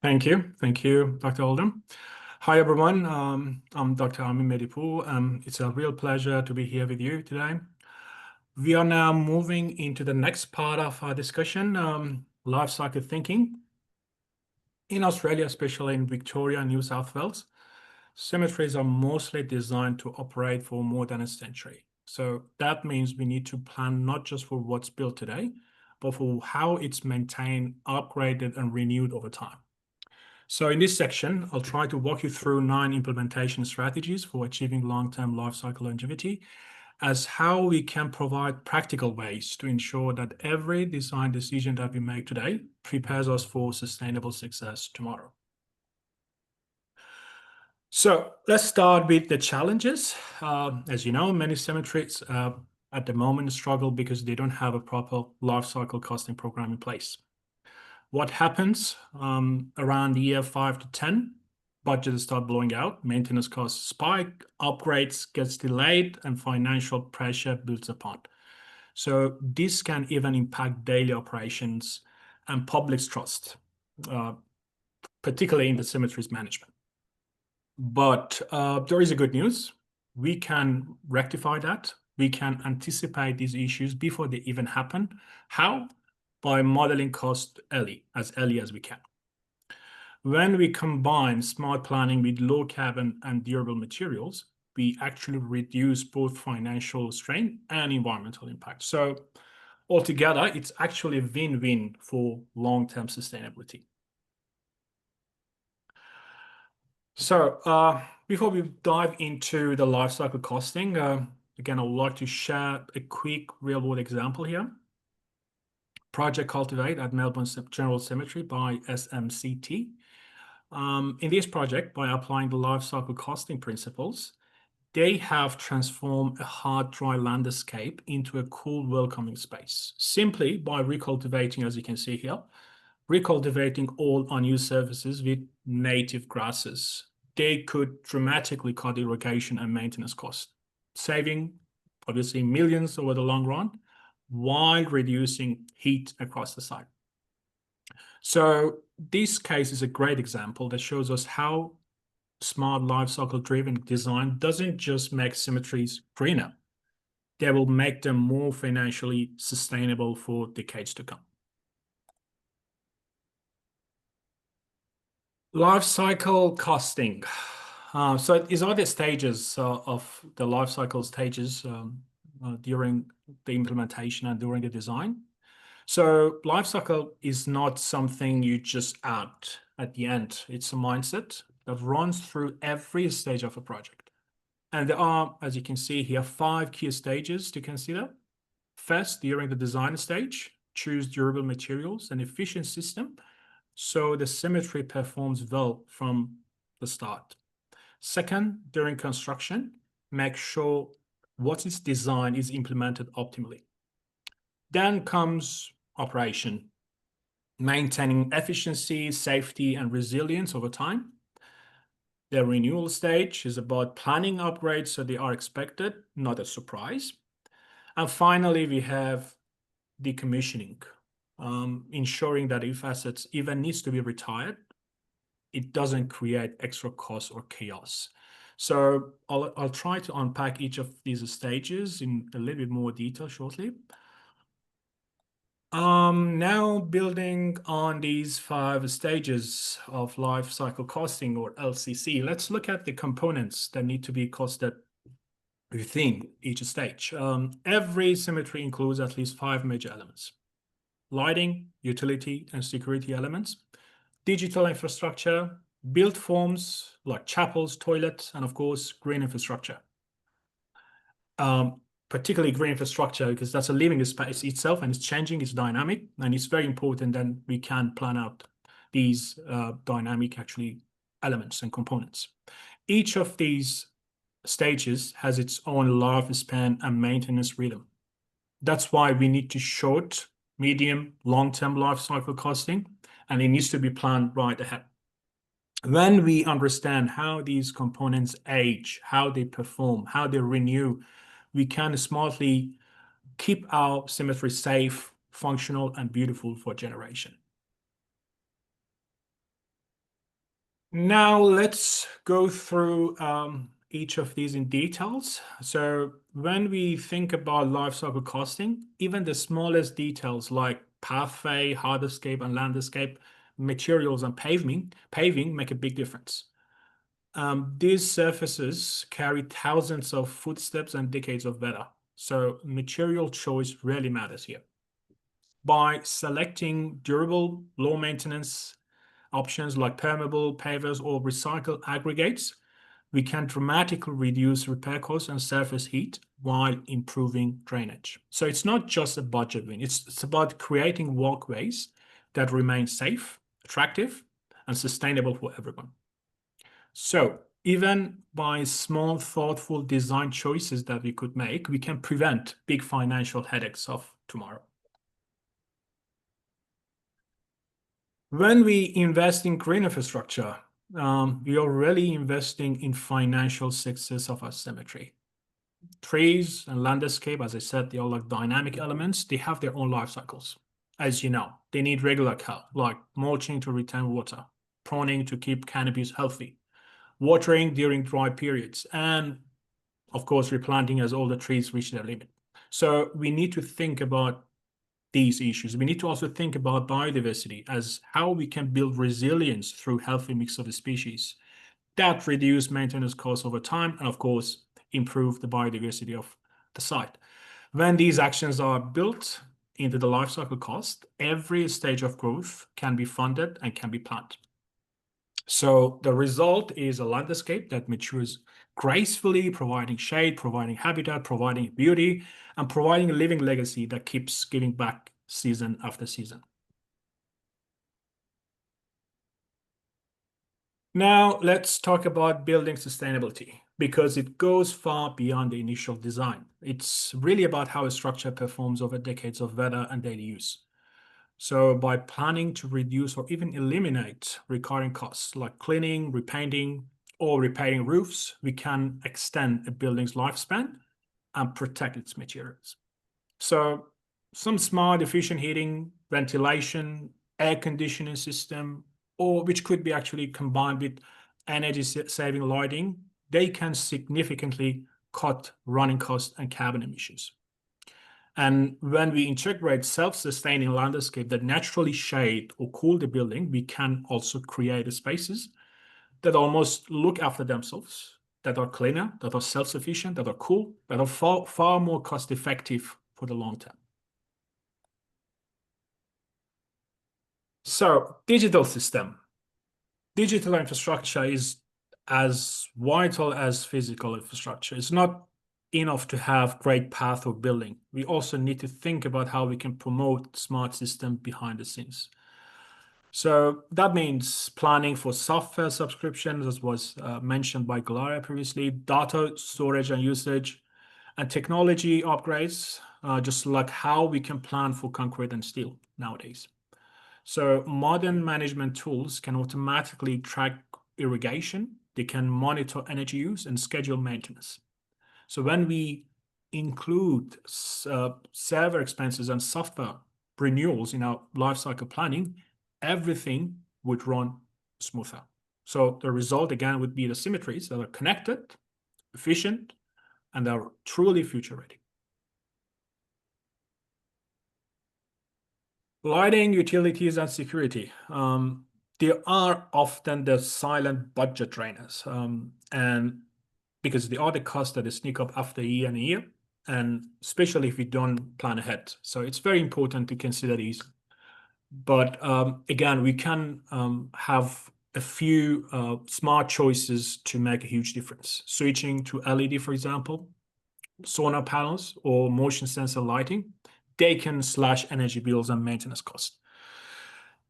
Thank you. Thank you, Dr. Oldham. Hi, everyone. I'm Dr. Armin Mehdipour. It's a real pleasure to be here with you today. We are now moving into the next part of our discussion, life cycle thinking. In Australia, especially in Victoria and New South Wales, cemeteries are mostly designed to operate for more than a century. So that means we need to plan not just for what's built today, but for how it's maintained, upgraded, and renewed over time. So in this section, I'll try to walk you through 9 implementation strategies for achieving long-term life cycle longevity, as how we can provide practical ways to ensure that every design decision that we make today prepares us for sustainable success tomorrow. So let's start with the challenges. As you know, many cemeteries at the moment struggle because they don't have a proper life cycle costing program in place. What happens around year 5 to 10? Budgets start blowing out, maintenance costs spike, upgrades gets delayed, and financial pressure builds upon. So this can even impact daily operations and public's trust, particularly in the cemeteries management. But there is a good news. We can rectify that. We can anticipate these issues before they even happen. How? By modeling cost as early as we can. When we combine smart planning with low carbon and durable materials, we actually reduce both financial strain and environmental impact. So altogether, it's actually a win-win for long-term sustainability. So before we dive into the life cycle costing, again, I would like to share a quick real-world example here. Project Cultivate at Melbourne General Cemetery by SMCT. In this project, by applying the life cycle costing principles, they have transformed a hard, dry landscape into a cool, welcoming space, simply by recultivating, as you can see here, recultivating all unused surfaces with native grasses. They could dramatically cut irrigation and maintenance costs, saving obviously millions over the long run, while reducing heat across the site. So this case is a great example that shows us how smart life cycle driven design doesn't just make cemeteries greener, they will make them more financially sustainable for decades to come. Life cycle costing. So these are the stages of the life cycle stages during the implementation and during the design. So life cycle is not something you just add at the end. It's a mindset that runs through every stage of a project. And there are, as you can see here, 5 key stages to consider. First, during the design stage, choose durable materials and efficient system so the cemetery performs well from the start. Second, during construction, make sure what is designed is implemented optimally. Then comes operation, maintaining efficiency, safety, and resilience over time. The renewal stage is about planning upgrades so they are expected, not a surprise. And finally, we have decommissioning, ensuring that if assets even needs to be retired, it doesn't create extra costs or chaos. So I'll try to unpack each of these stages in a little bit more detail shortly. Now building on these 5 stages of life cycle costing, or LCC, let's look at the components that need to be costed within each stage. Every cemetery includes at least 5 major elements: lighting, utility, and security elements, digital infrastructure, built forms like chapels, toilets, and of course, green infrastructure. Particularly green infrastructure, because that's a living space itself and it's changing, it's dynamic, and it's very important that we can plan out these dynamic actually elements and components. Each of these stages has its own lifespan and maintenance rhythm. That's why we need to short, medium, long-term life cycle costing, and it needs to be planned right ahead. When we understand how these components age, how they perform, how they renew, we can smartly keep our cemetery safe, functional, and beautiful for generation. Now let's go through each of these in details. So when we think about life cycle costing, even the smallest details like pathway, hardscape, and landscape, materials, and paving make a big difference. These surfaces carry thousands of footsteps and decades of weather. So material choice really matters here. By selecting durable, low maintenance options like permeable pavers or recycled aggregates, we can dramatically reduce repair costs and surface heat while improving drainage. So it's not just a budget win, it's about creating walkways that remain safe, attractive, and sustainable for everyone. So even by small, thoughtful design choices that we could make, we can prevent big financial headaches of tomorrow. When we invest in green infrastructure, we are really investing in financial success of our cemetery. Trees and landscape, as I said, they are like dynamic elements. They have their own life cycles. As you know, they need regular care, like mulching to retain water, pruning to keep canopies healthy, watering during dry periods, and of course, replanting as all the trees reach their limit. So we need to think about these issues. We need to also think about biodiversity as how we can build resilience through healthy mix of the species that reduce maintenance costs over time and, of course, improve the biodiversity of the site. When these actions are built into the life cycle cost, every stage of growth can be funded and can be planned. So the result is a landscape that matures gracefully, providing shade, providing habitat, providing beauty, and providing a living legacy that keeps giving back season after season. Now let's talk about building sustainability because it goes far beyond the initial design. It's really about how a structure performs over decades of weather and daily use. So by planning to reduce or even eliminate recurring costs like cleaning, repainting, or repairing roofs, we can extend a building's lifespan and protect its materials. So some smart, efficient heating, ventilation, air conditioning system, or which could be actually combined with energy-saving lighting, they can significantly cut running costs and carbon emissions. And when we integrate self-sustaining landscape that naturally shade or cool the building, we can also create spaces that almost look after themselves, that are cleaner, that are self-sufficient, that are cool, that are far more cost-effective for the long term. So digital system. Digital infrastructure is as vital as physical infrastructure. It's not enough to have great path or building. We also need to think about how we can promote smart system behind the scenes. So that means planning for software subscriptions, as was mentioned by Gloria previously, data storage and usage, and technology upgrades, just like how we can plan for concrete and steel nowadays. So modern management tools can automatically track irrigation, they can monitor energy use and schedule maintenance. So when we include server expenses and software renewals in our lifecycle planning, everything would run smoother. So the result again would be the cemeteries that are connected, efficient, and are truly future ready. Lighting, utilities, and security. They are often the silent budget drainers, and because they are the costs that sneak up after year and year, and especially if we don't plan ahead. So it's very important to consider these. But again, we can have a few smart choices to make a huge difference. Switching to LED, for example, solar panels or motion sensor lighting, they can slash energy bills and maintenance costs.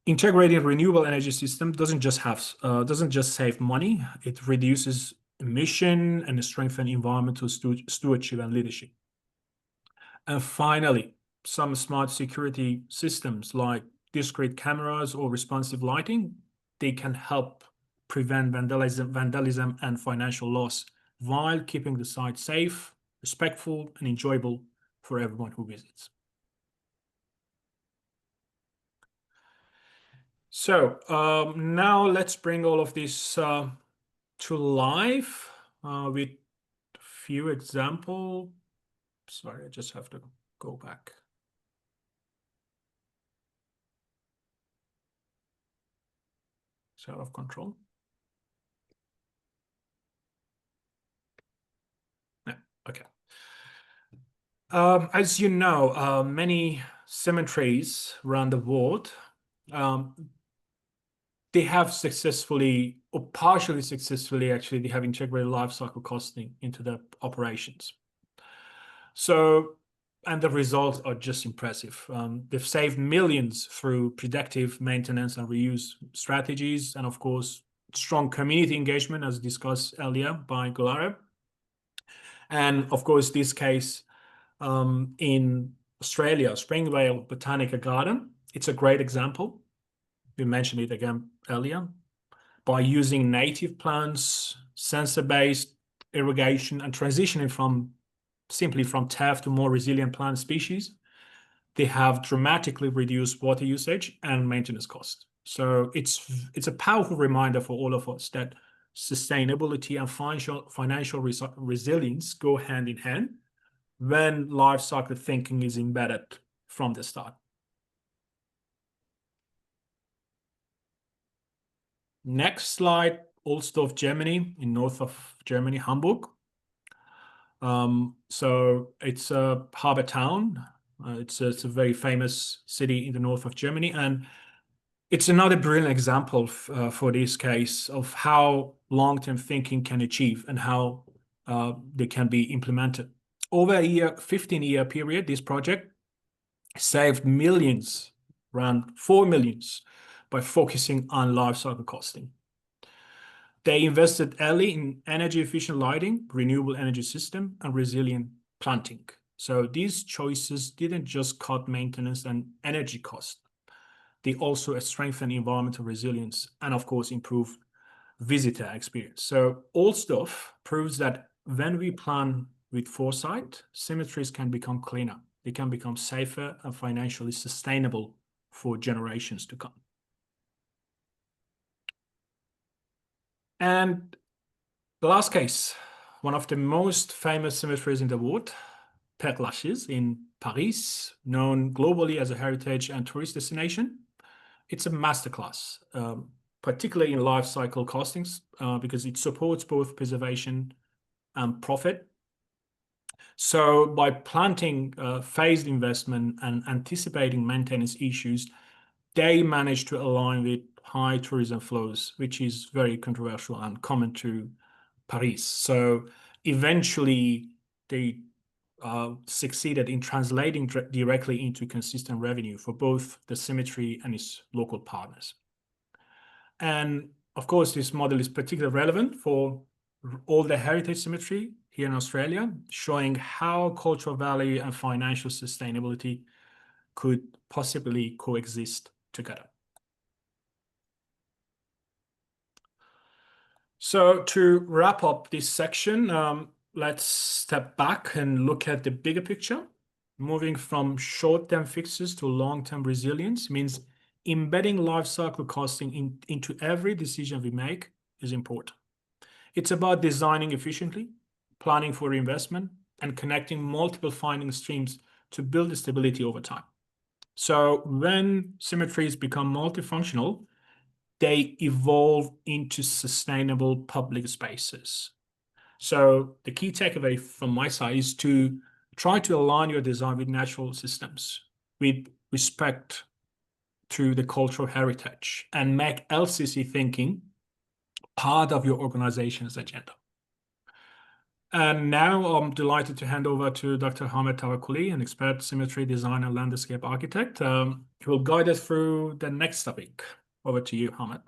Integrating renewable energy system doesn't just save money, it reduces emission and strengthen environmental stewardship and leadership. And finally, some smart security systems like discrete cameras or responsive lighting, they can help prevent vandalism and financial loss while keeping the site safe, respectful, and enjoyable for everyone who visits. So now let's bring all of this to life with a few examples. Sorry, I just have to go back. It's out of control. Yeah, okay. As you know, many cemeteries around the world, they have successfully or partially successfully, actually, they have integrated life cycle costing into their operations. So, and the results are just impressive. They've saved millions through predictive maintenance and reuse strategies, and of course, strong community engagement, as discussed earlier by Gulare. And of course, this case in Australia, Springvale Botanical Garden, it's a great example. We mentioned it again earlier. By using native plants, sensor-based irrigation, and transitioning simply from turf to more resilient plant species, they have dramatically reduced water usage and maintenance costs. So it's a powerful reminder for all of us that sustainability and financial resilience go hand in hand when life cycle thinking is embedded from the start. Next slide, Ohlsdorf, Germany, in north of Germany, Hamburg. So it's a harbor town. It's a very famous city in the north of Germany, and it's another brilliant example for this case of how long-term thinking can achieve and how they can be implemented. Over a 15-year period, this project saved millions, around 4 millions, by focusing on life cycle costing. They invested early in energy-efficient lighting, renewable energy system, and resilient planting. So these choices didn't just cut maintenance and energy costs. They also strengthen environmental resilience and, of course, improve visitor experience. So Ohlsdorf proves that when we plan with foresight, cemeteries can become cleaner. They can become safer and financially sustainable for generations to come. And the last case, one of the most famous cemeteries in the world, Père Lachaise in Paris, known globally as a heritage and tourist destination. It's a masterclass, particularly in life cycle costings, because it supports both preservation and profit. So by planting phased investment and anticipating maintenance issues, they managed to align with high tourism flows, which is very controversial and common to Paris. So eventually they succeeded in translating directly into consistent revenue for both the cemetery and its local partners. And of course, this model is particularly relevant for all the heritage cemetery here in Australia, showing how cultural value and financial sustainability could possibly coexist together. So to wrap up this section, let's step back and look at the bigger picture. Moving from short-term fixes to long-term resilience means embedding life cycle costing into every decision we make is important. It's about designing efficiently, planning for reinvestment, and connecting multiple funding streams to build stability over time. So when cemeteries become multifunctional, they evolve into sustainable public spaces. So the key takeaway from my side is to try to align your design with natural systems, with respect to the cultural heritage, and make LCC thinking part of your organization's agenda. And now I'm delighted to hand over to Dr. Hamed Tawakkoli, an expert cemetery design and landscape architect, who will guide us through the next topic. Over to you, Hamed.